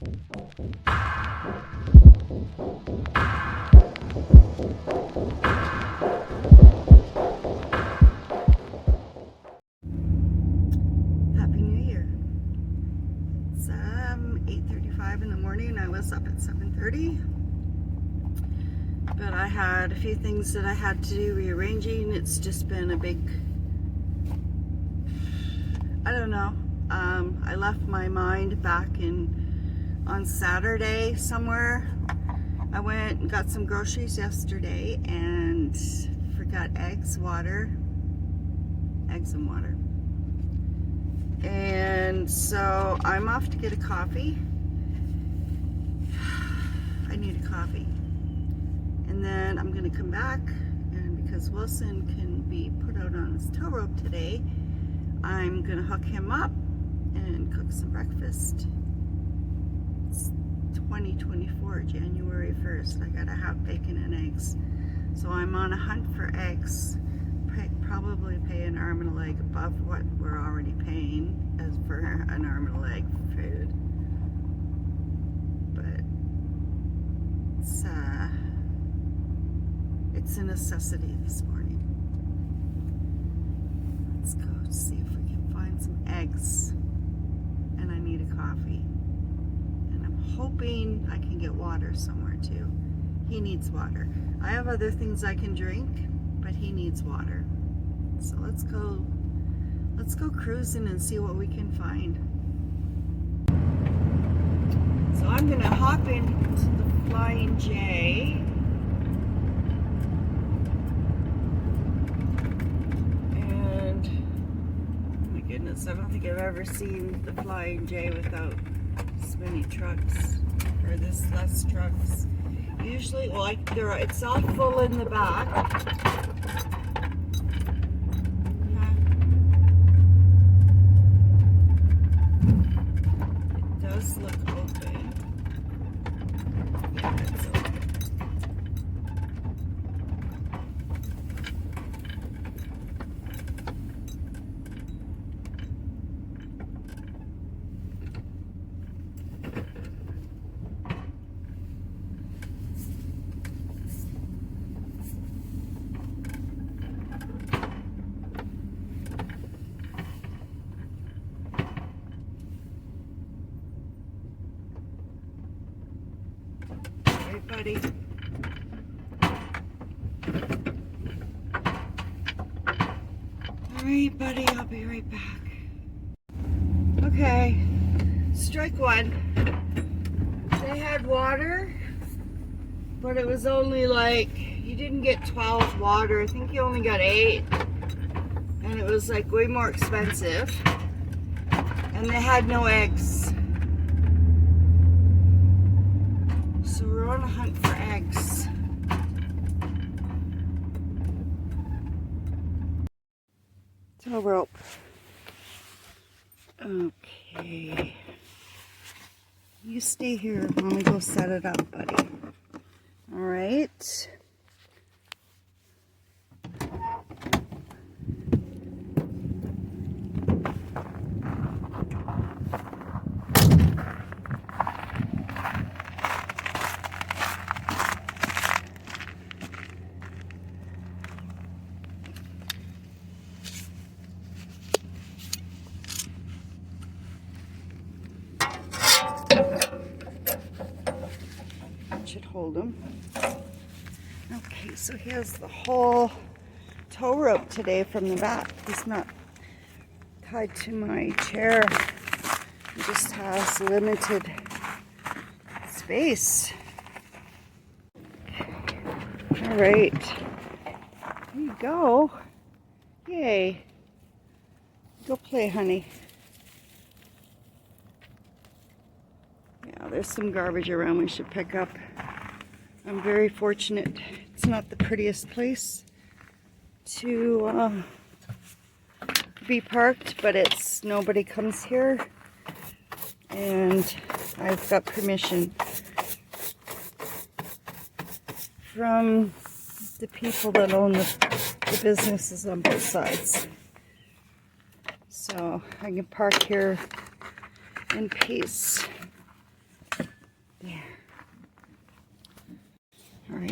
Happy New Year. It's 8:35 in the morning. I was up at 7:30. But I had a few things that I had to do rearranging. It's just been a big, I don't know. I left my mind back on Saturday somewhere. I went and got some groceries yesterday and forgot eggs and water. And so I'm off to get a coffee. I need a coffee. And then I'm going to come back, and because Wilson can be put out on his tow rope today, I'm going to hook him up and cook some breakfast. It's 2024, January 1st. I got to have bacon and eggs. So I'm on a hunt for eggs. Probably pay an arm and a leg above what we're already paying as for an arm and a leg food. But it's a necessity this morning. Let's go see if we can find some eggs. And I need a coffee. And I'm hoping I can get water somewhere too. He needs water. I have other things I can drink, but he needs water. So let's go cruising and see what we can find. So I'm gonna hop into the Flying J. And oh my goodness, I don't think I've ever seen the Flying J without this many trucks, or this less trucks. Usually, well, it's all full in the back. Look open. Yeah, it's open. Buddy. Alright, buddy, I'll be right back. Okay, strike one. They had water, but it was only like, you didn't get 12 water. I think you only got 8. And it was like way more expensive. And they had no eggs. So we're on a hunt for eggs. Tow rope. Okay. You stay here. Let me go set it up, buddy. All right. Should hold him. Okay, so he has the whole tow rope today from the back. He's not tied to my chair. He just has limited space. All right, here you go. Yay. Go play, honey. Yeah, there's some garbage around we should pick up. I'm very fortunate. It's not the prettiest place to be parked, but it's nobody comes here, and I've got permission from the people that own the businesses on both sides. So I can park here in peace.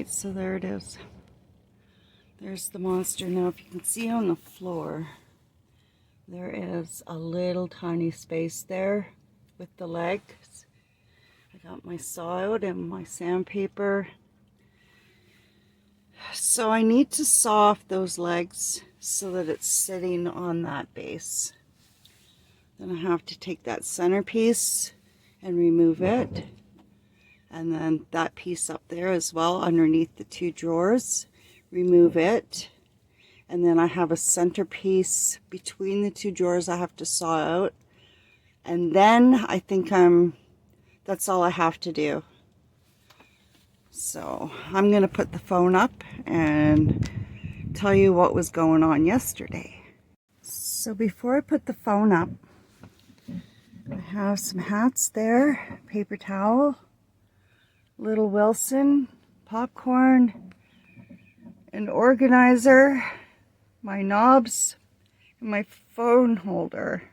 so there it is. There's the monster. Now if you can see on the floor, there is a little tiny space there with the legs. I got my saw out and my sandpaper. So I need to saw off those legs so that it's sitting on that base. Then I have to take that centerpiece and remove it. And then that piece up there as well underneath the two drawers, remove it. And then I have a centerpiece between the two drawers I have to saw out. And then I think that's all I have to do. So I'm going to put the phone up and tell you what was going on yesterday. So before I put the phone up, I have some hats there, paper towel, little Wilson, popcorn, an organizer, my knobs, and my phone holder.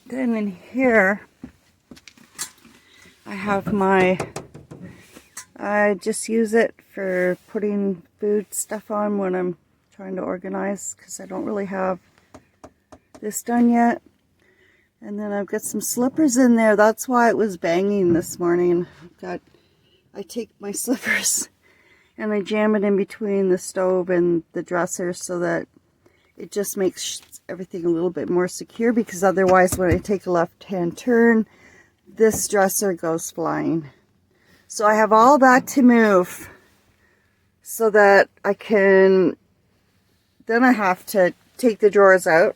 Then in here, I have I just use it for putting food stuff on when I'm trying to organize, because I don't really have this done yet. And then I've got some slippers in there. That's why it was banging this morning. I take my slippers and I jam it in between the stove and the dresser so that it just makes everything a little bit more secure, because otherwise when I take a left-hand turn, this dresser goes flying. So I have all that to move so that I can, then I have to take the drawers out.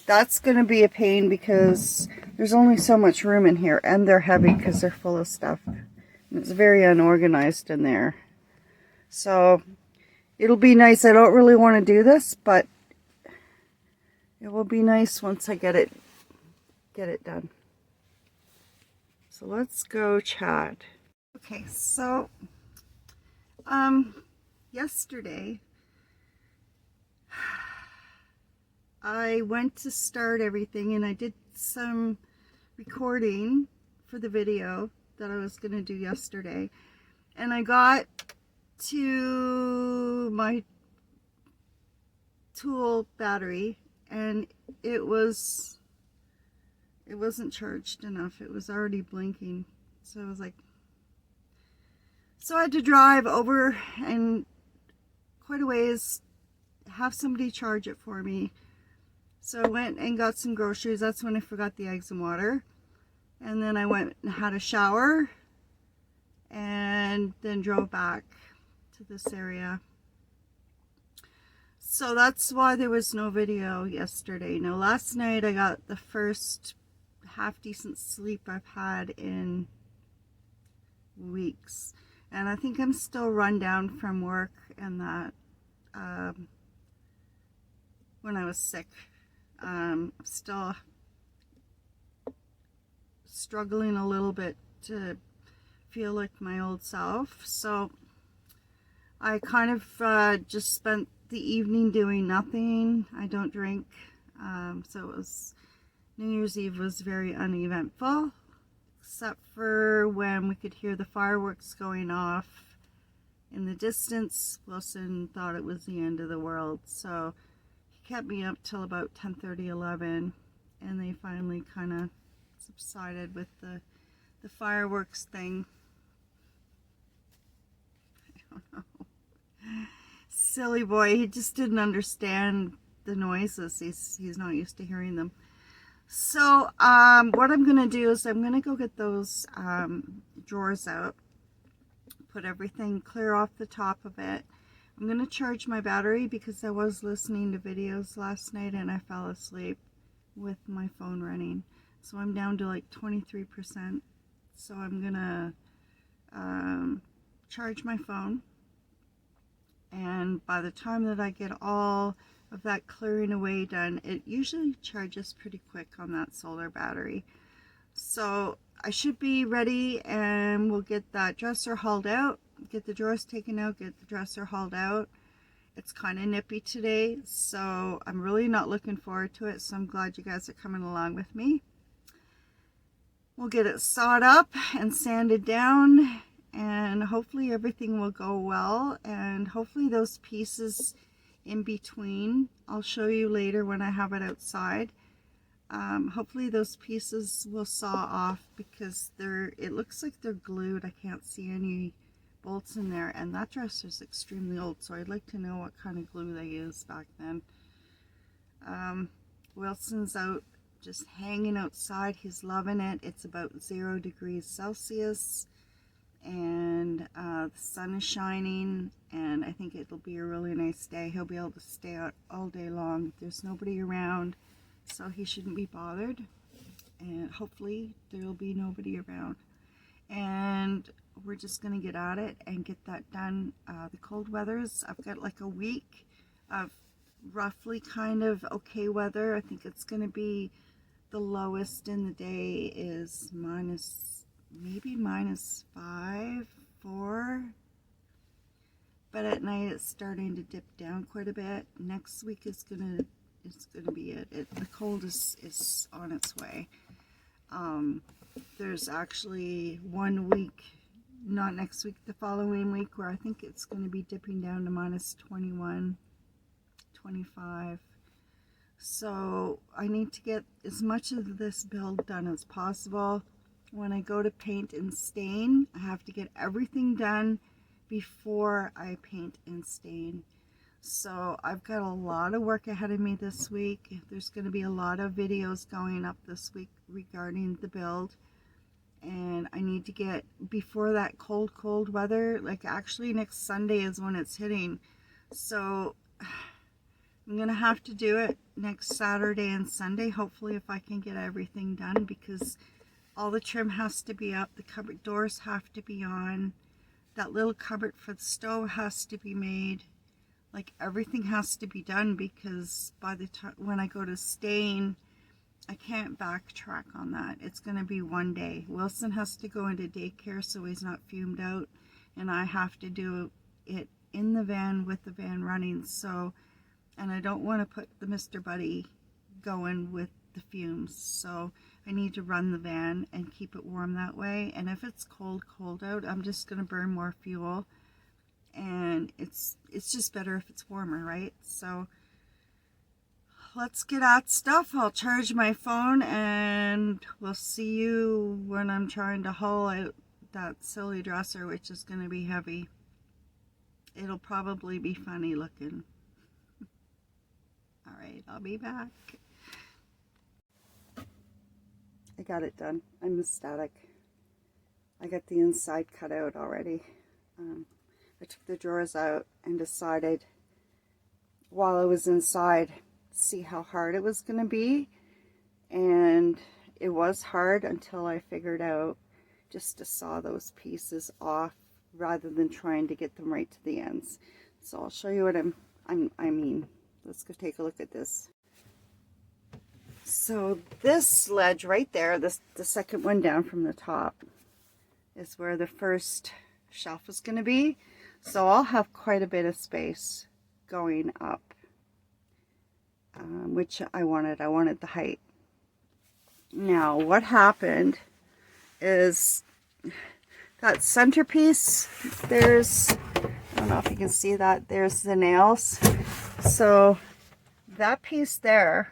That's going to be a pain because there's only so much room in here, and they're heavy because they're full of stuff. And it's very unorganized in there. So it'll be nice. I don't really want to do this, but it will be nice once I get it done. So let's go chat. Okay, so yesterday I went to start everything and I did some recording for the video that I was going to do yesterday, and I got to my tool battery and it wasn't charged enough. It was already blinking. So I was like, so I had to drive over and quite a ways, have somebody charge it for me. So I went and got some groceries. That's when I forgot the eggs and water. And then I went and had a shower and then drove back to this area. So that's why there was no video yesterday. Now last night I got the first half decent sleep I've had in weeks. And I think I'm still run down from work and that when I was sick. I'm still struggling a little bit to feel like my old self. So I kind of just spent the evening doing nothing. I don't drink. So it was, New Year's Eve was very uneventful, except for when we could hear the fireworks going off in the distance. Wilson thought it was the end of the world. So kept me up till about 10:30, 11, and they finally kind of subsided with the fireworks thing. I don't know. Silly boy, he just didn't understand the noises. He's not used to hearing them. So what I'm gonna do is I'm gonna go get those drawers out, put everything clear off the top of it. I'm going to charge my battery because I was listening to videos last night and I fell asleep with my phone running. So I'm down to like 23%. So I'm going to charge my phone. And by the time that I get all of that clearing away done, it usually charges pretty quick on that solar battery. So I should be ready and we'll get that dresser hauled out. Get the drawers taken out, get the dresser hauled out. It's kind of nippy today, so I'm really not looking forward to it, so I'm glad you guys are coming along with me. We'll get it sawed up and sanded down, and hopefully everything will go well, and hopefully those pieces in between, I'll show you later when I have it outside. Hopefully those pieces will saw off, because it looks like they're glued. I can't see any bolts in there, and that dresser is extremely old, so I'd like to know what kind of glue they used back then. Wilson's out just hanging outside. He's loving it. It's about 0 degrees Celsius, and the sun is shining, and I think it'll be a really nice day. He'll be able to stay out all day long. There's nobody around, so he shouldn't be bothered, and hopefully there'll be nobody around. And we're just going to get at it and get that done. The cold weathers, I've got like a week of roughly kind of okay weather. I think it's going to be the lowest in the day is maybe -5, 4, but at night it's starting to dip down quite a bit. Next week it's gonna be it. The cold is on its way. There's actually 1 week, not next week, the following week, where I think it's going to be dipping down to -21, 25. So I need to get as much of this build done as possible. When I go to paint and stain, I have to get everything done before I paint and stain. So I've got a lot of work ahead of me this week. There's going to be a lot of videos going up this week regarding the build. And I need to get, before that cold weather, like actually next Sunday is when it's hitting. So I'm going to have to do it next Saturday and Sunday, hopefully, if I can get everything done, because all the trim has to be up, the cupboard doors have to be on, that little cupboard for the stove has to be made. Like, everything has to be done, because by the time when I go to stain, I can't backtrack on that. It's going to be one day. Wilson has to go into daycare so he's not fumed out, and I have to do it in the van with the van running. So, and I don't want to put the Mr. Buddy going with the fumes, so I need to run the van and keep it warm that way. And if it's cold out, I'm just going to burn more fuel, and it's just better if it's warmer, right? So let's get at stuff. I'll charge my phone, and we'll see you when I'm trying to haul out that silly dresser, which is going to be heavy. It'll probably be funny looking. All right, I'll be back. I got it done. I'm ecstatic. I got the inside cut out already. I took the drawers out and decided while I was inside, see how hard it was going to be. And it was hard until I figured out just to saw those pieces off rather than trying to get them right to the ends. So I'll show you what I mean. Let's go take a look at this. So this ledge right there, the second one down from the top, is where the first shelf is going to be. So I'll have quite a bit of space going up, which I wanted. I wanted the height. Now what happened is that centerpiece, I don't know if you can see that, there's the nails. So that piece there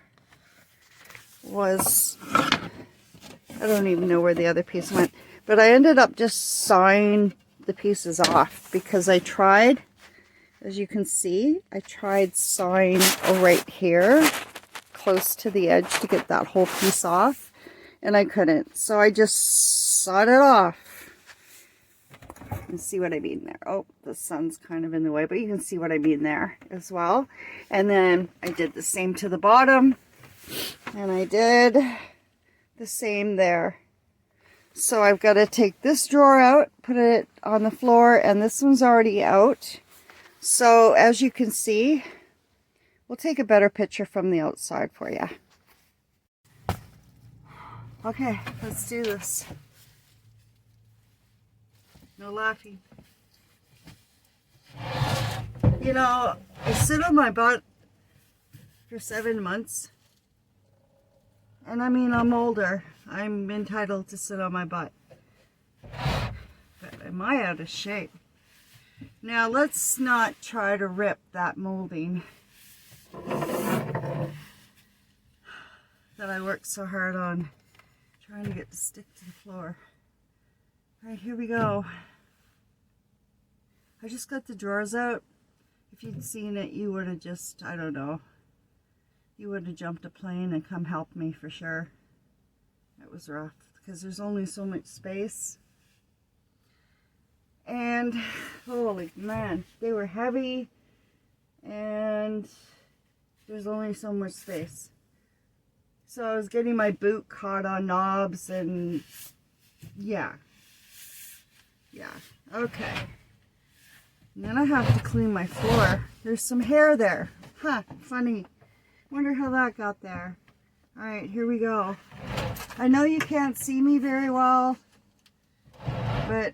was, I don't even know where the other piece went, but I ended up just sawing the pieces off, because I tried, as you can see, I tried sawing right here close to the edge to get that whole piece off, and I couldn't. So I just sawed it off. And see what I mean there. Oh, the sun's kind of in the way, but you can see what I mean there as well. And then I did the same to the bottom, and I did the same there. So I've got to take this drawer out, put it on the floor, and this one's already out. So as you can see, we'll take a better picture from the outside for you. Okay, let's do this. No laughing. You know, I sit on my butt for 7 months. And I mean, I'm older. I'm entitled to sit on my butt. But am I out of shape? Now let's not try to rip that molding that I worked so hard on trying to get to stick to the floor. All right, here we go. I just got the drawers out. If you'd seen it, you would have just, I don't know, you would have jumped a plane and come help me for sure. It was rough because there's only so much space. And holy man, they were heavy and there's only so much space. So I was getting my boot caught on knobs and yeah, okay. And then I have to clean my floor. There's some hair there. Huh, funny. Wonder how that got there. All right, here we go. I know you can't see me very well, but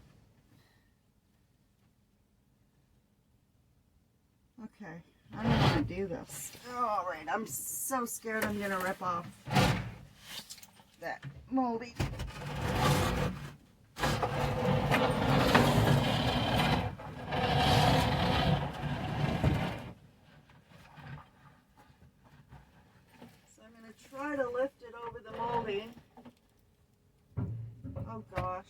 okay, I don't want to do this. All right, I'm so scared I'm gonna rip off that molding. Try to lift it over the molding. Oh gosh.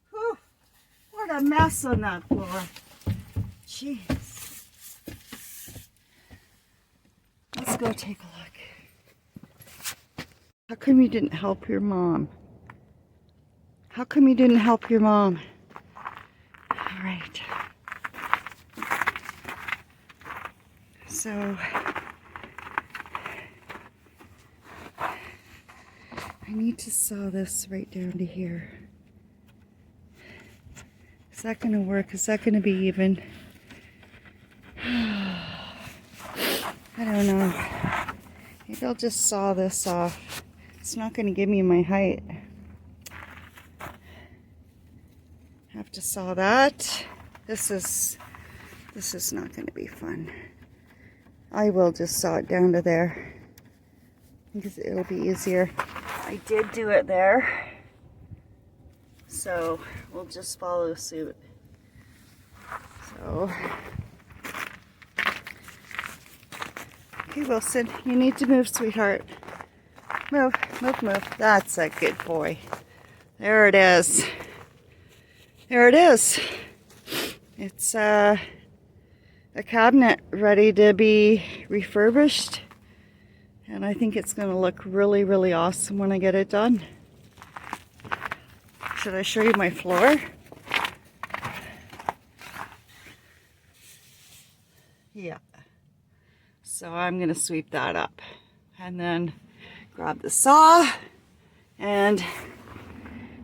Whew. What a mess on that floor. Jeez. Let's go take a look. How come you didn't help your mom? How come you didn't help your mom? All right. So, I need to saw this right down to here. Is that going to work? Is that going to be even? I don't know. Maybe I'll just saw this off. It's not going to give me my height. Have to saw that. This is not going to be fun. I will just saw it down to there because it'll be easier. I did do it there, so we'll just follow suit. So. Okay, Wilson, you need to move, sweetheart. Move, move, move. That's a good boy. There it is. There it is. It's a cabinet ready to be refurbished. And I think it's going to look really, really awesome when I get it done. Should I show you my floor? Yeah. So I'm going to sweep that up and then grab the saw and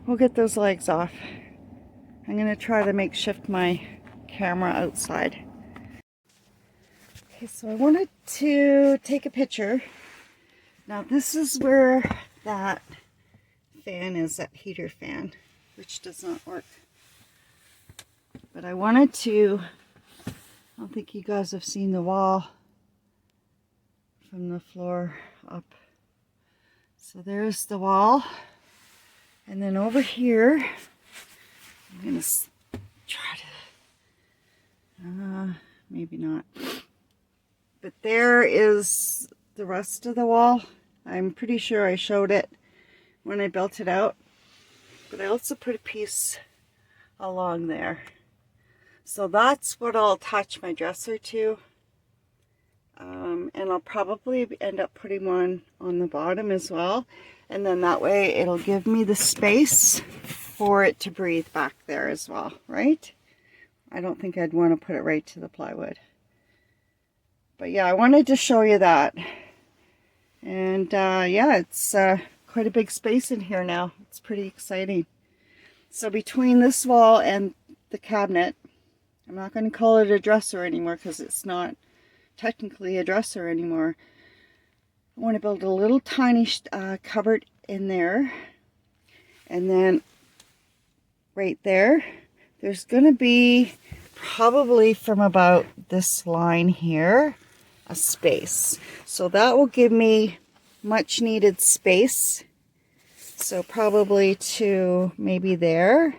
we'll get those legs off. I'm going to try to makeshift my camera outside. Okay, so I wanted to take a picture. Now this is where that fan is, that heater fan, which does not work. But I wanted to, I don't think you guys have seen the wall from the floor up. So there's the wall. And then over here, I'm going to try to, maybe not. But there is the rest of the wall. I'm pretty sure I showed it when I built it out. But I also put a piece along there. So that's what I'll attach my dresser to. And I'll probably end up putting one on the bottom as well. And then that way it'll give me the space for it to breathe back there as well, right? I don't think I'd want to put it right to the plywood. But yeah, I wanted to show you that. And yeah, it's quite a big space in here now. It's pretty exciting. So between this wall and the cabinet, I'm not going to call it a dresser anymore because it's not technically a dresser anymore. I want to build a little tiny cupboard in there. And then right there, there's going to be probably from about this line here, a space. So that will give me much needed space. So probably to maybe there.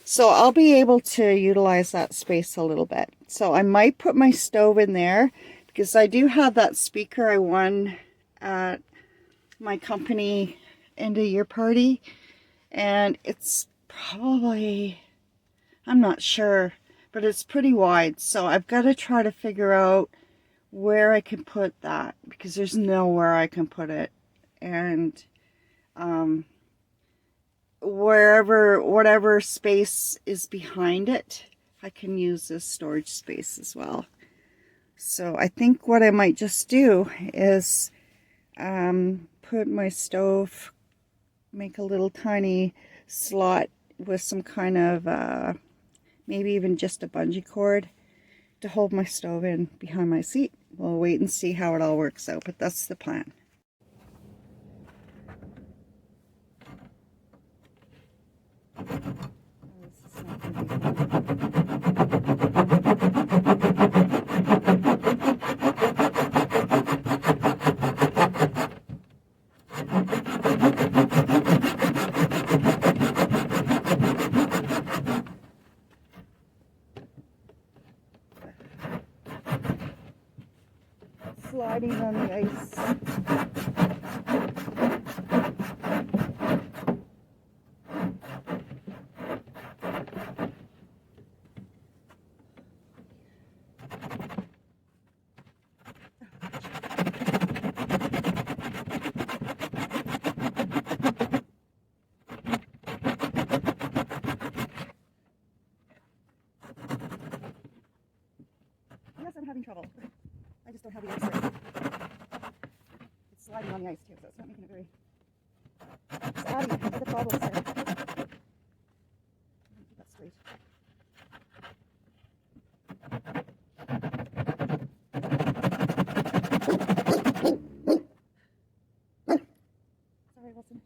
So I'll be able to utilize that space a little bit. So I might put my stove in there because I do have that speaker I won at my company end of year party. And it's probably, I'm not sure, but it's pretty wide. So I've got to try to figure out where I can put that because there's nowhere I can put it. And whatever space is behind it, I can use as storage space as well. So I think what I might just do is put my stove, make a little tiny slot with some kind of maybe even just a bungee cord to hold my stove in behind my seat. We'll wait and see how it all works out, but that's the plan. Sliding on the ice. Yes, I'm having trouble. I just don't have the ice right. It's sliding on the ice too, so it's not making it very... It's adding to the problems there. Keep that straight. Sorry, Wilson.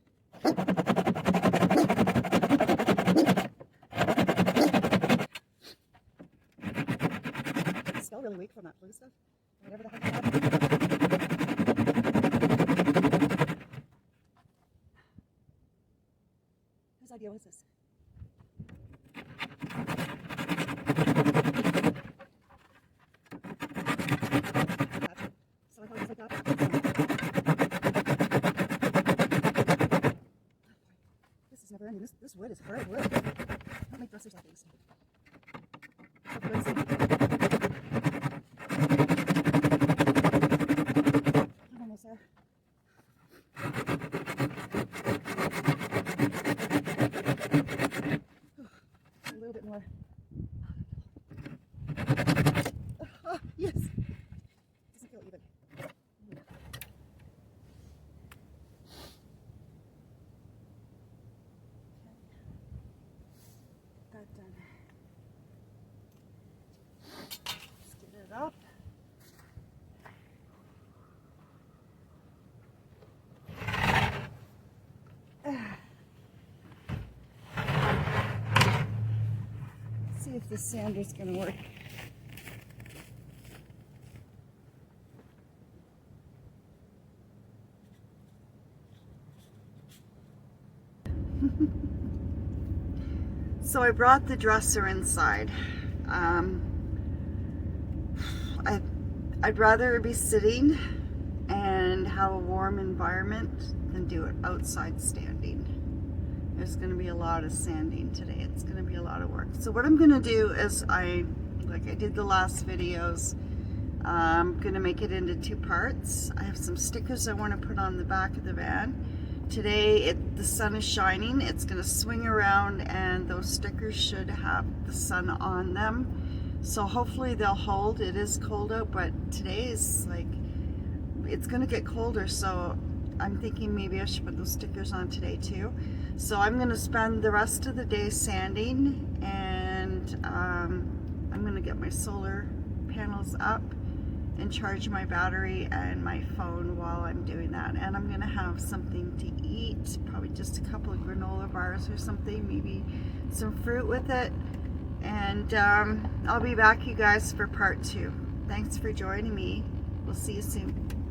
It's still really weak from that flu stuff. Whatever the heck is happening. Whose idea was this? So I thought it was like that. This is never ending. This wood is hard wood. Don't make dressers like these. I'm almost there. A little bit more. Oh, yes. Doesn't feel even. That done. Let's get it up. See if the sander's gonna work. So I brought the dresser inside. I'd rather be sitting and have a warm environment than do it outside standing. There's going to be a lot of sanding today. It's going to be a lot of work. So what I'm going to do is like I did the last videos, I'm going to make it into two parts. I have some stickers I want to put on the back of the van. Today the sun is shining. It's going to swing around and those stickers should have the sun on them. So hopefully they'll hold. It is cold out, but today is like, it's going to get colder. So I'm thinking maybe I should put those stickers on today too. So I'm going to spend the rest of the day sanding, and I'm going to get my solar panels up and charge my battery and my phone while I'm doing that. And I'm gonna have something to eat, probably just a couple of granola bars or something, maybe some fruit with it. And I'll be back, you guys, for part 2. Thanks for joining me. We'll see you soon.